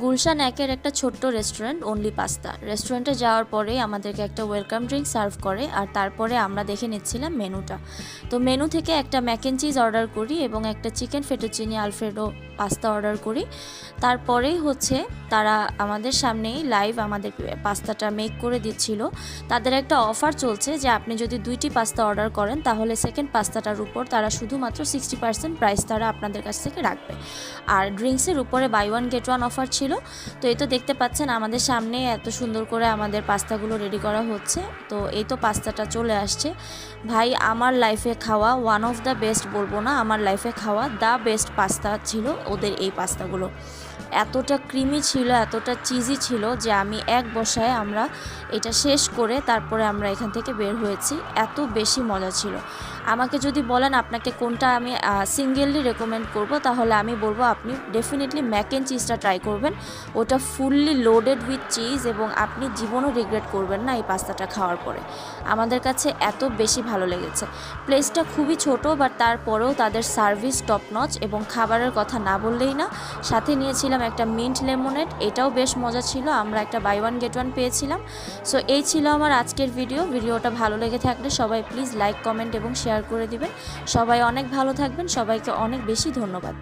গুলশান একের একটা ছোট্ট রেস্টুরেন্ট অনলি পাস্তা। রেস্টুরেন্টে যাওয়ার পরেই আমাদেরকে একটা ওয়েলকাম ড্রিঙ্ক সার্ভ করে, আর তারপরে আমরা দেখে নিচ্ছিলাম মেনুটা। তো মেনু থেকে একটা ম্যাক অ্যান্ড চিজ অর্ডার করি এবং একটা চিকেন ফেটুচিনি আলফ্রেডো পাস্তা অর্ডার করি। তারপরেই তারা আমাদের সামনেই লাইভ আমাদের পাস্তাটা মেক করে দিচ্ছিল। তাদের একটা অফার চলছে যে আপনি যদি 2টি পাস্তা অর্ডার করেন তাহলে সেকেন্ড পাস্তাটার উপর তারা শুধুমাত্র 60% প্রাইস তারা আপনাদের কাছ থেকে রাখবে। আর ড্রিঙ্কসের উপরে buy one get one offer ছিল। তো এই তো দেখতে পাচ্ছেন আমাদের সামনে এত সুন্দর করে আমাদের পাস্তাগুলো রেডি করা হচ্ছে। তো এই তো পাস্তাটা চলে আসছে। ভাই, আমার লাইফে খাওয়া ওয়ান অফ দ্য বেস্ট বলবো না, আমার লাইফে খাওয়া দ্য বেস্ট পাস্তা ছিল ওদের এই পাস্তাগুলো। এতটা ক্রিমি ছিল, এতটা চিজি ছিল যে আমি এক বসায় আমরা এটা শেষ করে তারপরে আমরা এখান থেকে বের হয়েছি। এত বেশি মজা ছিল। আমাকে যদি বলেন আপনাকে কোনটা আমি সিঙ্গেললি রেকমেন্ড করব, তাহলে আমি বলবো আপনি ডেফিনেটলি ম্যাক অ্যান্ড চিজটা ট্রাই করবেন। ওটা ফুললি লোডেড উইথ চিজ এবং আপনি জীবনও রিগ্রেট করবেন না এই পাস্তাটা খাওয়ার পরে। আমাদের কাছে এত বেশি ভালো লেগেছে। প্লেসটা খুবই ছোট, বাট তারপরেও তাদের সার্ভিস টপ নচ এবং খাবারের কথা না বললেই না। সাথে নিয়েছিলাম একটা মিন্ট লেমনেড, এটাও বেশ মজা ছিল। আমরা একটা বাই ওয়ান গেট ওয়ান পেয়েছিলাম। সো এই ছিল আমার আজকের ভিডিওটা ভালো লেগে থাকলে সবাই প্লিজ লাইক, কমেন্ট এবং শেয়ার করে দিবেন। সবাই অনেক ভালো থাকবেন। সবাইকে অনেক বেশি ধন্যবাদ।